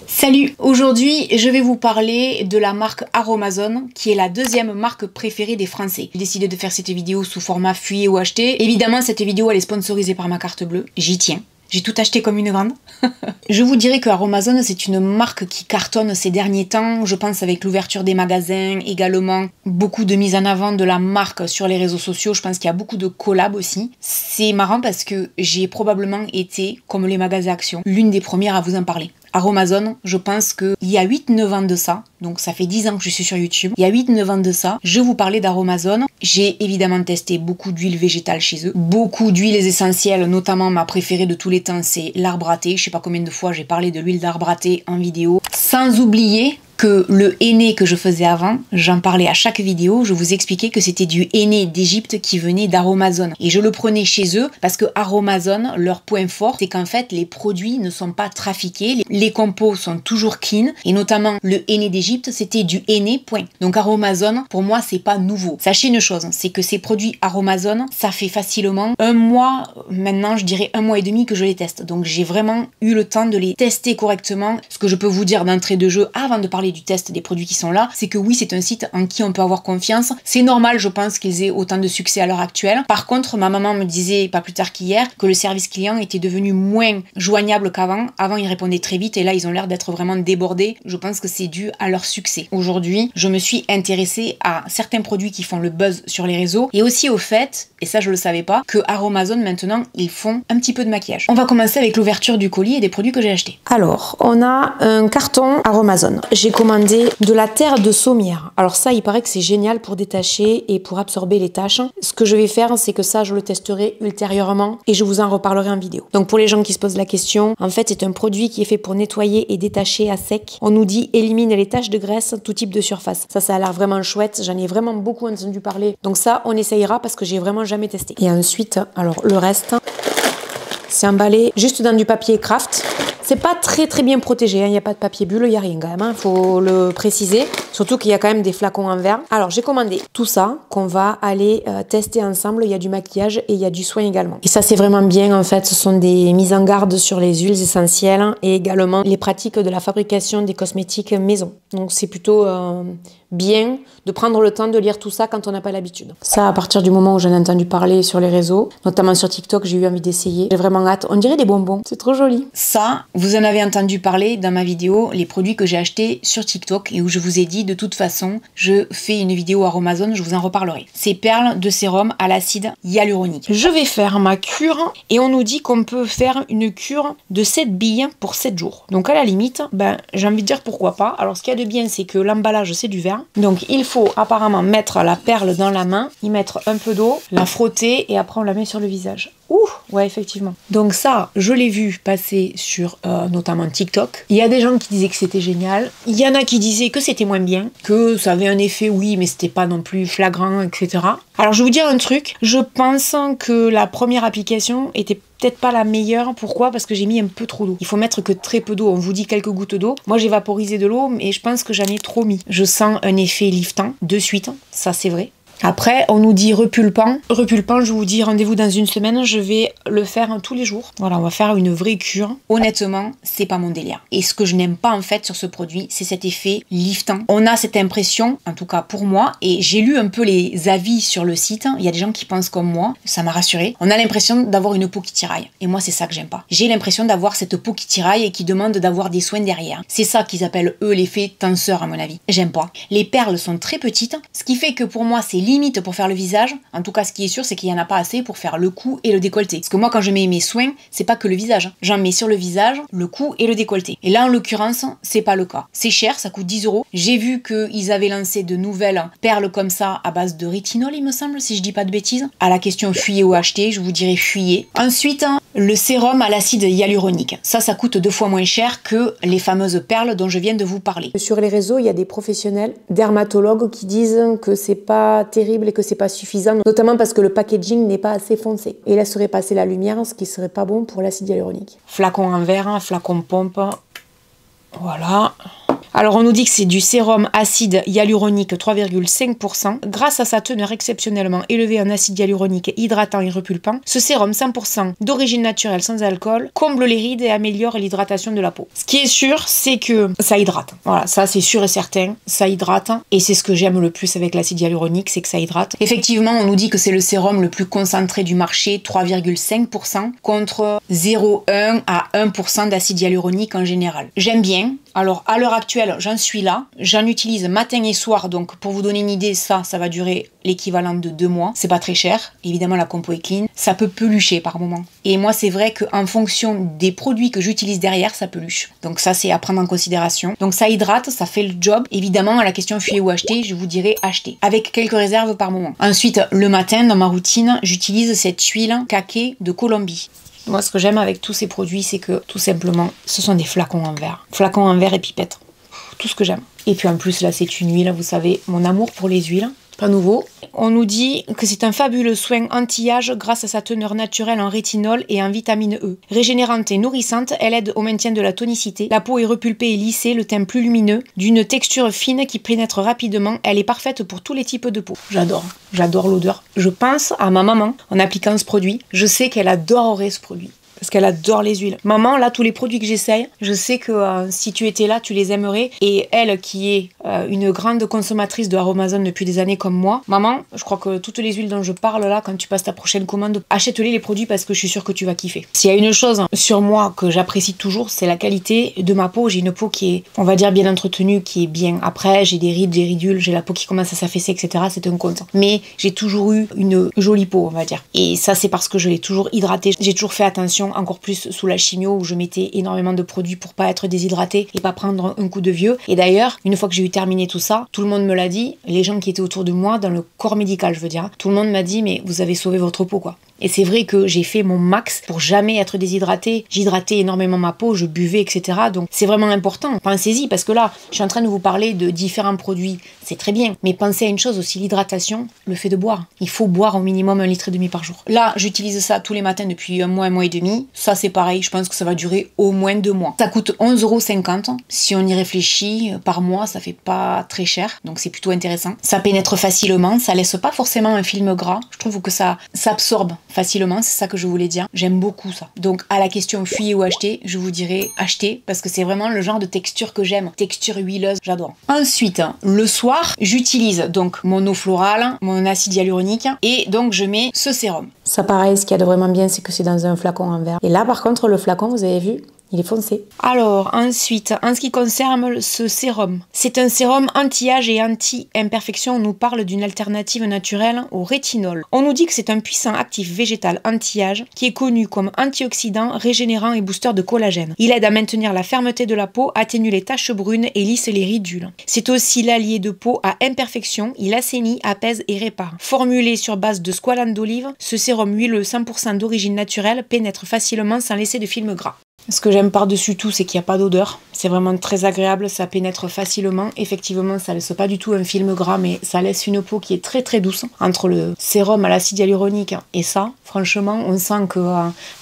Salut! Aujourd'hui, je vais vous parler de la marque Aromazone, qui est la deuxième marque préférée des Français. J'ai décidé de faire cette vidéo sous format fuyé ou acheté. Évidemment, cette vidéo elle est sponsorisée par ma carte bleue. J'y tiens. J'ai tout acheté comme une grande. Je vous dirais que Aromazone, c'est une marque qui cartonne ces derniers temps. Je pense avec l'ouverture des magasins, également beaucoup de mise en avant de la marque sur les réseaux sociaux. Je pense qu'il y a beaucoup de collabs aussi. C'est marrant parce que j'ai probablement été, comme les magasins Action, l'une des premières à vous en parler. Aromazone, je pense qu'il y a 8-9 ans de ça, donc ça fait 10 ans que je suis sur YouTube, il y a 8-9 ans de ça, je vous parlais d'Aromazone. J'ai évidemment testé beaucoup d'huiles végétales chez eux, beaucoup d'huiles essentielles, notamment ma préférée de tous les temps, c'est l'arbre à thé. Je sais pas combien de fois j'ai parlé de l'huile d'arbre à thé en vidéo, sans oublier que le henné que je faisais avant, j'en parlais à chaque vidéo, je vous expliquais que c'était du henné d'Égypte qui venait d'Aromazone. Et je le prenais chez eux parce que Aromazone, leur point fort, c'est qu'en fait, les produits ne sont pas trafiqués, les compos sont toujours clean, et notamment le henné d'Égypte, c'était du henné point. Donc Aromazone, pour moi, c'est pas nouveau. Sachez une chose, c'est que ces produits Aromazone, ça fait facilement un mois, maintenant je dirais 1 mois et demi que je les teste. Donc j'ai vraiment eu le temps de les tester correctement. Ce que je peux vous dire d'entrée de jeu, avant de parler du test des produits qui sont là, c'est que oui, c'est un site en qui on peut avoir confiance. C'est normal, je pense, qu'ils aient autant de succès à l'heure actuelle. Par contre, ma maman me disait, pas plus tard qu'hier, que le service client était devenu moins joignable qu'avant. Avant, ils répondaient très vite et là, ils ont l'air d'être vraiment débordés. Je pense que c'est dû à leur succès. Aujourd'hui, je me suis intéressée à certains produits qui font le buzz sur les réseaux et aussi au fait, et ça je le savais pas, que Aromazone maintenant, ils font un petit peu de maquillage. On va commencer avec l'ouverture du colis et des produits que j'ai achetés. Alors, on a un carton Aromazone. J'ai commandé de la terre de saumière. Alors ça, il paraît que c'est génial pour détacher et pour absorber les taches. Ce que je vais faire, c'est que ça, je le testerai ultérieurement et je vous en reparlerai en vidéo. Donc pour les gens qui se posent la question, en fait, c'est un produit qui est fait pour nettoyer et détacher à sec. On nous dit élimine les taches de graisse, tout type de surface. Ça a l'air vraiment chouette. J'en ai vraiment beaucoup entendu parler. Donc ça, on essayera parce que j'ai vraiment jamais testé. Et ensuite, alors le reste, c'est emballé juste dans du papier craft. C'est pas très bien protégé, hein. Il n'y a pas de papier bulle, il n'y a rien quand même, hein. Faut le préciser. Surtout qu'il y a quand même des flacons en verre. Alors j'ai commandé tout ça qu'on va aller tester ensemble. Il y a du maquillage et il y a du soin également. Et ça c'est vraiment bien en fait, ce sont des mises en garde sur les huiles essentielles et également les pratiques de la fabrication des cosmétiques maison. Donc c'est plutôt bien de prendre le temps de lire tout ça quand on n'a pas l'habitude. Ça, à partir du moment où j'en ai entendu parler sur les réseaux, notamment sur TikTok, j'ai eu envie d'essayer. J'ai vraiment hâte. On dirait des bonbons. C'est trop joli. Ça, vous en avez entendu parler dans ma vidéo, les produits que j'ai achetés sur TikTok et où je vous ai dit de toute façon, je fais une vidéo Aromazone, je vous en reparlerai. Ces perles de sérum à l'acide hyaluronique. Je vais faire ma cure et on nous dit qu'on peut faire une cure de 7 billes pour 7 jours. Donc à la limite, ben, j'ai envie de dire pourquoi pas. Alors ce qu'il y a de bien, c'est que l'emballage c'est du verre. Donc il faut apparemment mettre la perle dans la main, y mettre un peu d'eau, la frotter et après on la met sur le visage. Ouh, ouais, effectivement. Donc ça, je l'ai vu passer sur notamment TikTok. Il y a des gens qui disaient que c'était génial. Il y en a qui disaient que c'était moins bien, que ça avait un effet, oui, mais c'était pas non plus flagrant, etc. Alors je vais vous dire un truc. Je pense que la première application était peut-être pas la meilleure. Pourquoi? Parce que j'ai mis un peu trop d'eau. Il faut mettre que très peu d'eau. On vous dit quelques gouttes d'eau. Moi, j'ai vaporisé de l'eau, mais je pense que j'en ai trop mis. Je sens un effet liftant de suite. Ça, c'est vrai. Après, on nous dit repulpant. Repulpant, je vous dis rendez-vous dans une semaine, je vais le faire tous les jours. Voilà, on va faire une vraie cure. Honnêtement, c'est pas mon délire. Et ce que je n'aime pas en fait sur ce produit, c'est cet effet liftant. On a cette impression, en tout cas pour moi, et j'ai lu un peu les avis sur le site, il y a des gens qui pensent comme moi, ça m'a rassurée. On a l'impression d'avoir une peau qui tiraille. Et moi, c'est ça que j'aime pas. J'ai l'impression d'avoir cette peau qui tiraille et qui demande d'avoir des soins derrière. C'est ça qu'ils appellent eux l'effet tenseur à mon avis. J'aime pas. Les perles sont très petites, ce qui fait que pour moi, c'est limite pour faire le visage. En tout cas, ce qui est sûr, c'est qu'il n'y en a pas assez pour faire le cou et le décolleté. Parce que moi, quand je mets mes soins, c'est pas que le visage. J'en mets sur le visage, le cou et le décolleté. Et là, en l'occurrence, c'est pas le cas. C'est cher, ça coûte 10 €. J'ai vu qu'ils avaient lancé de nouvelles perles comme ça à base de rétinol, il me semble, si je dis pas de bêtises. À la question fuyer ou acheter, je vous dirais fuyer. Ensuite, le sérum à l'acide hyaluronique. Ça coûte 2 fois moins cher que les fameuses perles dont je viens de vous parler. Sur les réseaux, il y a des professionnels, dermatologues qui disent que c'est pas terrible et que c'est pas suffisant, notamment parce que le packaging n'est pas assez foncé et laisserait passer la lumière, ce qui serait pas bon pour l'acide hyaluronique. Flacon en verre, flacon pompe. Voilà. Alors on nous dit que c'est du sérum acide hyaluronique 3,5%. Grâce à sa teneur exceptionnellement élevée en acide hyaluronique hydratant et repulpant, ce sérum 100% d'origine naturelle sans alcool comble les rides et améliore l'hydratation de la peau. Ce qui est sûr, c'est que ça hydrate. Voilà, ça c'est sûr et certain, ça hydrate. Et c'est ce que j'aime le plus avec l'acide hyaluronique, c'est que ça hydrate. Effectivement, on nous dit que c'est le sérum le plus concentré du marché, 3,5% contre 0,1 à 1% d'acide hyaluronique en général. J'aime bien. Alors à l'heure actuelle, j'en suis là. J'en utilise matin et soir. Donc pour vous donner une idée, ça va durer l'équivalent de 2 mois. C'est pas très cher. Évidemment, la compo est clean. Ça peut pelucher par moment. Et moi, c'est vrai qu'en fonction des produits que j'utilise derrière, ça peluche. Donc ça, c'est à prendre en considération. Donc ça hydrate, ça fait le job. Évidemment, à la question fuyer ou acheter, je vous dirais acheter. Avec quelques réserves par moment. Ensuite, le matin, dans ma routine, j'utilise cette huile Kake de Colombie. Moi, ce que j'aime avec tous ces produits, c'est que, tout simplement, ce sont des flacons en verre. Flacons en verre et pipettes. Tout ce que j'aime. Et puis en plus, là, c'est une huile, vous savez, mon amour pour les huiles. Pas nouveau. On nous dit que c'est un fabuleux soin anti-âge grâce à sa teneur naturelle en rétinol et en vitamine E. Régénérante et nourrissante, elle aide au maintien de la tonicité. La peau est repulpée et lissée, le teint plus lumineux, d'une texture fine qui pénètre rapidement. Elle est parfaite pour tous les types de peau. J'adore. J'adore l'odeur. Je pense à ma maman en appliquant ce produit. Je sais qu'elle adorerait ce produit. Parce qu'elle adore les huiles. Maman, là, tous les produits que j'essaye, je sais que si tu étais là, tu les aimerais. Et elle, qui est une grande consommatrice de Aromazone depuis des années comme moi, maman, je crois que toutes les huiles dont je parle là, quand tu passes ta prochaine commande, achète-les les produits parce que je suis sûre que tu vas kiffer. S'il y a une chose sur moi que j'apprécie toujours, c'est la qualité de ma peau. J'ai une peau qui est, on va dire, bien entretenue, qui est bien. Après, j'ai des rides, des ridules, j'ai la peau qui commence à s'affaisser, etc. C'est un compte. Mais j'ai toujours eu une jolie peau, on va dire. Et ça, c'est parce que je l'ai toujours hydratée. J'ai toujours fait attention, encore plus sous la chimio où je mettais énormément de produits pour pas être déshydratée et pas prendre un coup de vieux. Et d'ailleurs, une fois que j'ai eu terminé tout ça, tout le monde me l'a dit, les gens qui étaient autour de moi, dans le corps médical je veux dire, tout le monde m'a dit mais vous avez sauvé votre peau quoi. Et c'est vrai que j'ai fait mon max pour jamais être déshydratée. J'hydratais énormément ma peau, je buvais, etc. Donc c'est vraiment important. Pensez-y, parce que là, je suis en train de vous parler de différents produits. C'est très bien. Mais pensez à une chose aussi, l'hydratation, le fait de boire. Il faut boire au minimum 1,5 litre par jour. Là, j'utilise ça tous les matins depuis un mois et demi. Ça, c'est pareil. Je pense que ça va durer au moins 2 mois. Ça coûte 11,50 €. Si on y réfléchit, par mois, ça fait pas très cher. Donc c'est plutôt intéressant. Ça pénètre facilement. Ça laisse pas forcément un film gras. Je trouve que ça s'absorbe facilement, c'est ça que je voulais dire. J'aime beaucoup ça. Donc à la question fuyer ou acheter, je vous dirais acheter parce que c'est vraiment le genre de texture que j'aime. Texture huileuse, j'adore. Ensuite, le soir, j'utilise donc mon eau florale, mon acide hyaluronique et donc je mets ce sérum. Ça pareil, ce qu'il y a de vraiment bien, c'est que c'est dans un flacon en verre. Et là par contre, le flacon, vous avez vu, il est foncé. Alors, ensuite, en ce qui concerne ce sérum, c'est un sérum anti-âge et anti-imperfection. On nous parle d'une alternative naturelle au rétinol. On nous dit que c'est un puissant actif végétal anti-âge qui est connu comme antioxydant, régénérant et booster de collagène. Il aide à maintenir la fermeté de la peau, atténue les taches brunes et lisse les ridules. C'est aussi l'allié de peau à imperfection. Il assainit, apaise et répare. Formulé sur base de squalane d'olive, ce sérum huileux 100% d'origine naturelle pénètre facilement sans laisser de film gras. Ce que j'aime par-dessus tout, c'est qu'il n'y a pas d'odeur. C'est vraiment très agréable, ça pénètre facilement. Effectivement, ça laisse pas du tout un film gras, mais ça laisse une peau qui est très très douce. Entre le sérum à l'acide hyaluronique et ça, franchement, on sent que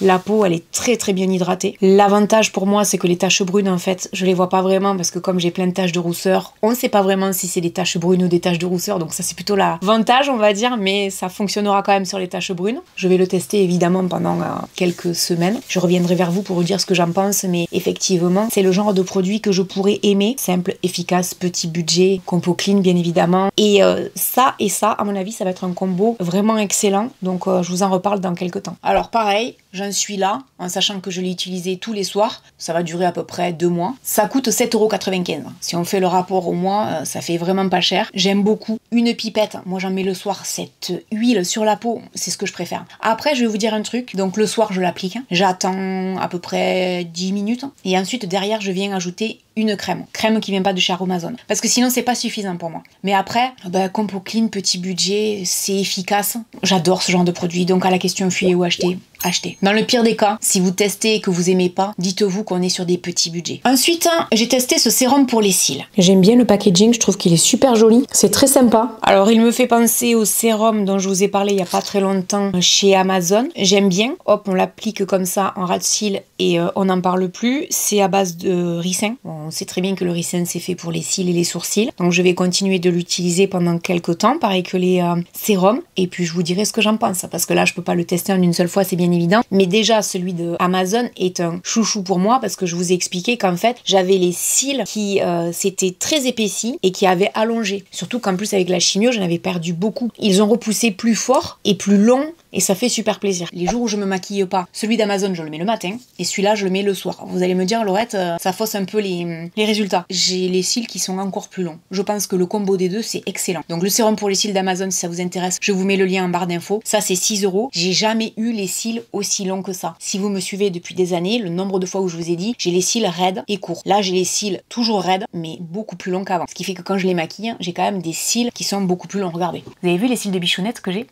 la peau, elle est très très bien hydratée. L'avantage pour moi, c'est que les taches brunes, en fait, je les vois pas vraiment parce que comme j'ai plein de taches de rousseur, on ne sait pas vraiment si c'est des taches brunes ou des taches de rousseur. Donc ça, c'est plutôt l'avantage, on va dire, mais ça fonctionnera quand même sur les taches brunes. Je vais le tester évidemment pendant quelques semaines. Je reviendrai vers vous pour vous dire ce que j'en pense, mais effectivement, c'est le genre de produit que je pourrais aimer. Simple, efficace, petit budget, compo clean bien évidemment. Et ça, à mon avis, ça va être un combo vraiment excellent. Donc je vous en reparle dans quelques temps. Alors pareil, j'en suis là, en sachant que je l'ai utilisé tous les soirs. Ça va durer à peu près 2 mois. Ça coûte 7,95 €. Si on fait le rapport au mois, ça fait vraiment pas cher. J'aime beaucoup. Une pipette, moi j'en mets le soir, cette huile sur la peau, c'est ce que je préfère. Après, je vais vous dire un truc. Donc le soir, je l'applique. J'attends à peu près 10 minutes. Et ensuite, derrière, je viens ajouter une crème. Crème qui vient pas de chez Aromazone. Parce que sinon, c'est pas suffisant pour moi. Mais après, compo clean, petit budget, c'est efficace. J'adore ce genre de produit. Donc à la question fuyer ou acheter, achetez. Dans le pire des cas, si vous testez et que vous aimez pas, dites-vous qu'on est sur des petits budgets. Ensuite, j'ai testé ce sérum pour les cils. J'aime bien le packaging, je trouve qu'il est super joli. C'est très sympa. Alors, il me fait penser au sérum dont je vous ai parlé il y a pas très longtemps chez Amazon. J'aime bien. Hop, on l'applique comme ça en ras de cils et on n'en parle plus. C'est à base de ricin. Bon, on sait très bien que le ricin, c'est fait pour les cils et les sourcils. Donc, je vais continuer de l'utiliser pendant quelques temps, pareil que les sérums. Et puis, je vous dirai ce que j'en pense. Parce que là, je peux pas le tester en une seule fois, c'est bien évident. Mais déjà, celui de Amazon est un chouchou pour moi parce que je vous ai expliqué qu'en fait, j'avais les cils qui s'étaient très épaissis et qui avaient allongé. Surtout qu'en plus, avec la chimio, j'en avais perdu beaucoup. Ils ont repoussé plus fort et plus long. Et ça fait super plaisir. Les jours où je me maquille pas, celui d'Amazon, je le mets le matin. Et celui-là, je le mets le soir. Vous allez me dire, Laurette, ça fausse un peu les résultats. J'ai les cils qui sont encore plus longs. Je pense que le combo des deux, c'est excellent. Donc le sérum pour les cils d'Amazon, si ça vous intéresse, je vous mets le lien en barre d'infos. Ça, c'est 6 €. J'ai jamais eu les cils aussi longs que ça. Si vous me suivez depuis des années, le nombre de fois où je vous ai dit, j'ai les cils raides et courts. Là, j'ai les cils toujours raides, mais beaucoup plus longs qu'avant. Ce qui fait que quand je les maquille, j'ai quand même des cils qui sont beaucoup plus longs. Regardez. Vous avez vu les cils de bichounette que j'ai?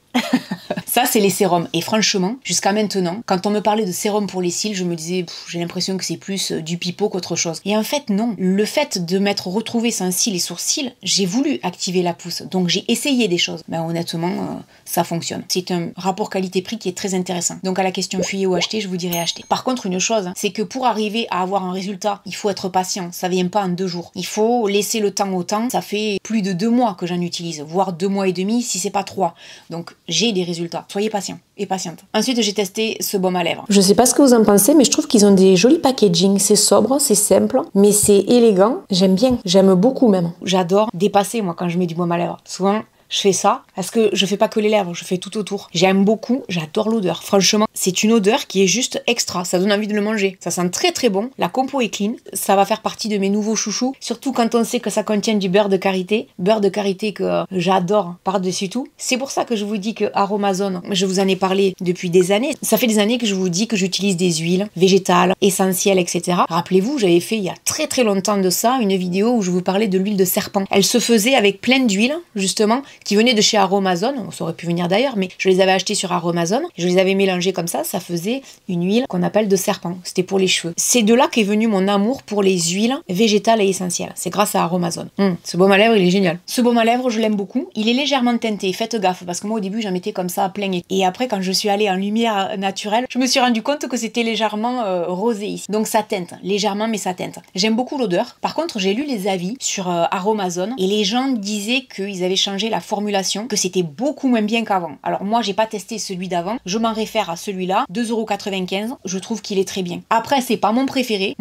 Ça, c'est les sérums. Et franchement, jusqu'à maintenant, quand on me parlait de sérum pour les cils, je me disais, j'ai l'impression que c'est plus du pipeau qu'autre chose. Et en fait, non. Le fait de m'être retrouvée sans cils et sourcils, j'ai voulu activer la pousse. Donc, j'ai essayé des choses. Ben, honnêtement, ça fonctionne. C'est un rapport qualité-prix qui est très intéressant. Donc, à la question fuyer ou acheter, je vous dirais acheter. Par contre, une chose, c'est que pour arriver à avoir un résultat, il faut être patient. Ça vient pas en 2 jours. Il faut laisser le temps au temps. Ça fait plus de 2 mois que j'en utilise, voire 2 mois et demi, si c'est pas 3. Donc, j'ai des résultats. Soyez patient et patiente. Ensuite, j'ai testé ce baume à lèvres. Je sais pas ce que vous en pensez, mais je trouve qu'ils ont des jolis packaging. C'est sobre, c'est simple, mais c'est élégant. J'aime bien. J'aime beaucoup même. J'adore dépasser, moi, quand je mets du baume à lèvres. Souvent, je fais ça parce que je fais pas que les lèvres, je fais tout autour. J'aime beaucoup, j'adore l'odeur. Franchement, c'est une odeur qui est juste extra. Ça donne envie de le manger. Ça sent très très bon. La compo est clean. Ça va faire partie de mes nouveaux chouchous. Surtout quand on sait que ça contient du beurre de karité. Beurre de karité que j'adore par-dessus tout. C'est pour ça que je vous dis que Aromazone, je vous en ai parlé depuis des années. Ça fait des années que je vous dis que j'utilise des huiles végétales, essentielles, etc. Rappelez-vous, j'avais fait il y a très très longtemps de ça une vidéo où je vous parlais de l'huile de serpent. Elle se faisait avec plein d'huiles, justement, qui venaient de chez Aromazone, ça aurait pu venir d'ailleurs, mais je les avais achetées sur Aromazone, je les avais mélangées comme ça faisait une huile qu'on appelle de serpent, c'était pour les cheveux. C'est de là qu'est venu mon amour pour les huiles végétales et essentielles, c'est grâce à Aromazone. Ce baume à lèvres, il est génial. Ce baume à lèvres, je l'aime beaucoup, il est légèrement teinté, faites gaffe, parce que moi au début j'en mettais comme ça à plein et après quand je suis allée en lumière naturelle, je me suis rendu compte que c'était légèrement rosé ici. Donc ça teinte, légèrement mais ça teinte. J'aime beaucoup l'odeur. Par contre, j'ai lu les avis sur Aromazone et les gens disaient qu'ils avaient changé la formulation, que c'était beaucoup moins bien qu'avant. Alors moi j'ai pas testé celui d'avant, je m'en réfère à celui-là, 2,95 €, je trouve qu'il est très bien. Après c'est pas mon préféré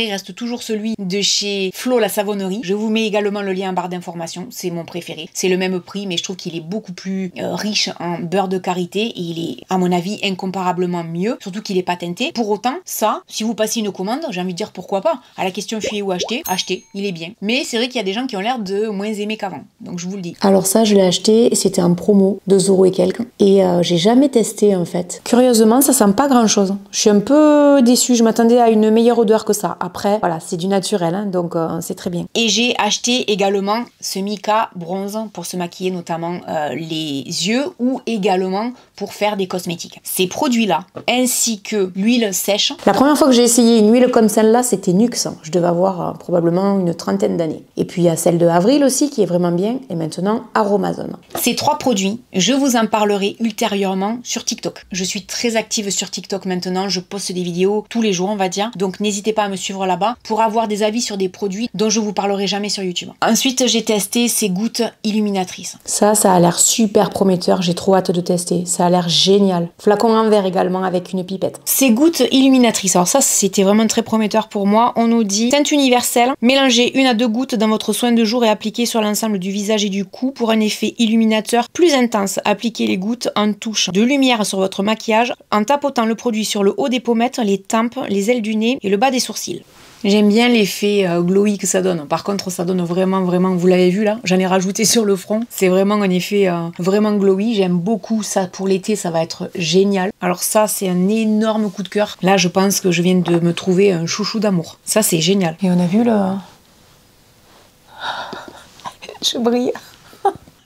reste toujours celui de chez Flo la savonnerie, je vous mets également le lien en barre d'informations, c'est mon préféré. C'est le même prix mais je trouve qu'il est beaucoup plus riche en beurre de karité et il est à mon avis incomparablement mieux, surtout qu'il est pas teinté. Pour autant, ça, si vous passez une commande, j'ai envie de dire pourquoi pas. À la question fuyer ou acheter, achetez, il est bien. Mais c'est vrai qu'il y a des gens qui ont l'air de moins aimer qu'avant, donc je vous le dis. Alors ça, je l'ai acheté, c'était en promo, 2 € et quelques. Et j'ai jamais testé en fait. Curieusement, ça sent pas grand chose. Je suis un peu déçue, je m'attendais à une meilleure odeur que ça. Après, voilà, c'est du naturel, hein, donc c'est très bien. Et j'ai acheté également ce mica bronze pour se maquiller notamment les yeux ou également pour faire des cosmétiques. Ces produits-là, ainsi que l'huile sèche. La première fois que j'ai essayé une huile comme celle-là, c'était Nux. Je devais avoir probablement une 30aine d'années. Et puis il y a celle de Avril aussi qui est vraiment bien. Et maintenant, Aromazone. Ces 3 produits, je vous en parlerai ultérieurement sur TikTok. Je suis très active sur TikTok maintenant, je poste des vidéos tous les jours on va dire, donc n'hésitez pas à me suivre là-bas pour avoir des avis sur des produits dont je vous parlerai jamais sur YouTube. Ensuite, j'ai testé ces gouttes illuminatrices. Ça a l'air super prometteur, j'ai trop hâte de tester, ça a l'air génial. Flacon en verre également avec une pipette. Ces gouttes illuminatrices, alors ça c'était vraiment très prometteur pour moi, on nous dit teinte universelle, mélangez 1 à 2 gouttes dans votre soin de jour et appliquez sur l'ensemble du visage et du cou pour un effet illuminateur plus intense. Appliquez les gouttes en touche de lumière sur votre maquillage en tapotant le produit sur le haut des pommettes, les tempes, les ailes du nez et le bas des sourcils. J'aime bien l'effet glowy que ça donne. Par contre, ça donne vraiment, vous l'avez vu là, j'en ai rajouté sur le front. C'est vraiment un effet vraiment glowy. J'aime beaucoup ça pour l'été, ça va être génial. Alors ça, c'est un énorme coup de cœur. Là, je pense que je viens de me trouver un chouchou d'amour. Ça, c'est génial. Et on a vu là... Je brille.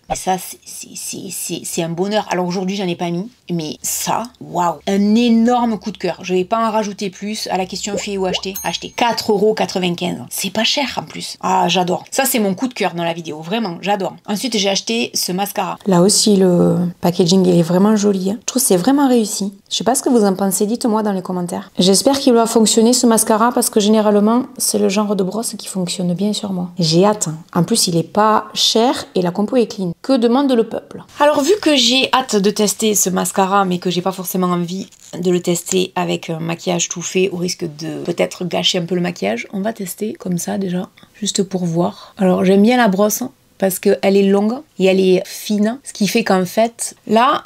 Mais ça, c'est un bonheur. Alors aujourd'hui, j'en ai pas mis, mais ça, waouh, un énorme coup de cœur. Je vais pas en rajouter plus. À la question fille ou acheter, acheter 4,95 €. C'est pas cher en plus. Ah, j'adore. Ça, c'est mon coup de cœur dans la vidéo. Vraiment, j'adore. Ensuite, j'ai acheté ce mascara. Là aussi, le packaging, il est vraiment joli. Je trouve que c'est vraiment réussi. Je sais pas ce que vous en pensez, dites-moi dans les commentaires. J'espère qu'il va fonctionner ce mascara parce que généralement, c'est le genre de brosse qui fonctionne bien sur moi. J'ai hâte. En plus, il est pas cher et la compo est clean. Que demande le peuple? Alors, vu que j'ai hâte de tester ce mascara, mais que j'ai pas forcément envie de le tester avec un maquillage tout fait au risque de peut-être gâcher un peu le maquillage, on va tester comme ça déjà, juste pour voir. Alors, j'aime bien la brosse parce qu'elle est longue et elle est fine, ce qui fait qu'en fait, là,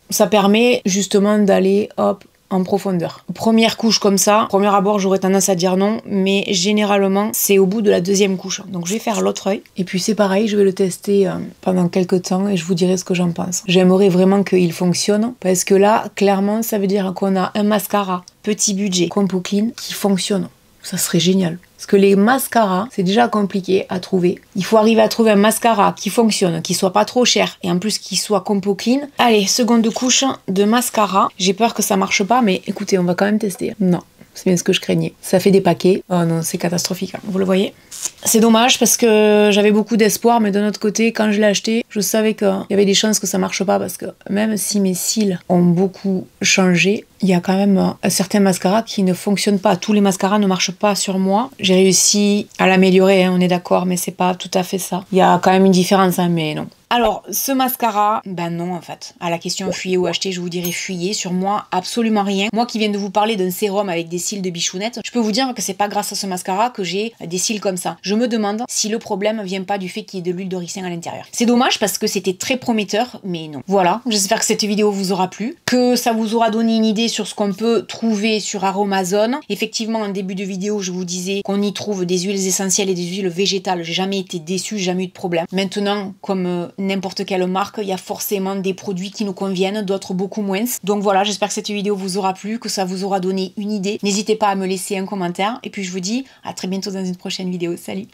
ça permet justement d'aller, hop, en profondeur. Première couche comme ça, premier abord j'aurais tendance à dire non, mais généralement c'est au bout de la deuxième couche. Donc je vais faire l'autre œil, et puis c'est pareil, je vais le tester pendant quelques temps et je vous dirai ce que j'en pense. J'aimerais vraiment qu'il fonctionne, parce que là, clairement, ça veut dire qu'on a un mascara petit budget, compo clean, qui fonctionne. Ça serait génial. Parce que les mascaras, c'est déjà compliqué à trouver. Il faut arriver à trouver un mascara qui fonctionne, qui soit pas trop cher et en plus qui soit compo clean. Allez, seconde couche de mascara. J'ai peur que ça marche pas, mais écoutez, on va quand même tester. Non, c'est bien ce que je craignais. Ça fait des paquets. Oh non, c'est catastrophique. Vous le voyez? C'est dommage parce que j'avais beaucoup d'espoir, mais d'un autre côté, quand je l'ai acheté, je savais qu'il y avait des chances que ça marche pas parce que même si mes cils ont beaucoup changé, il y a quand même certains mascaras qui ne fonctionnent pas. Tous les mascaras ne marchent pas sur moi. J'ai réussi à l'améliorer, hein, on est d'accord, mais c'est pas tout à fait ça. Il y a quand même une différence, hein, mais non. Alors, ce mascara, ben non en fait. À la question fuyez ou acheter, je vous dirais fuyez. Sur moi, absolument rien. Moi qui viens de vous parler d'un sérum avec des cils de bichounette, je peux vous dire que c'est pas grâce à ce mascara que j'ai des cils comme ça. Je me demande si le problème vient pas du fait qu'il y ait de l'huile de ricin à l'intérieur. C'est dommage parce que c'était très prometteur, mais non. Voilà, j'espère que cette vidéo vous aura plu, que ça vous aura donné une idée sur ce qu'on peut trouver sur Aromazone. Effectivement, en début de vidéo, je vous disais qu'on y trouve des huiles essentielles et des huiles végétales. J'ai jamais été déçue, jamais eu de problème. Maintenant, comme n'importe quelle marque, il y a forcément des produits qui nous conviennent, d'autres beaucoup moins. Donc voilà, j'espère que cette vidéo vous aura plu, que ça vous aura donné une idée. N'hésitez pas à me laisser un commentaire. Et puis je vous dis à très bientôt dans une prochaine vidéo. Salut!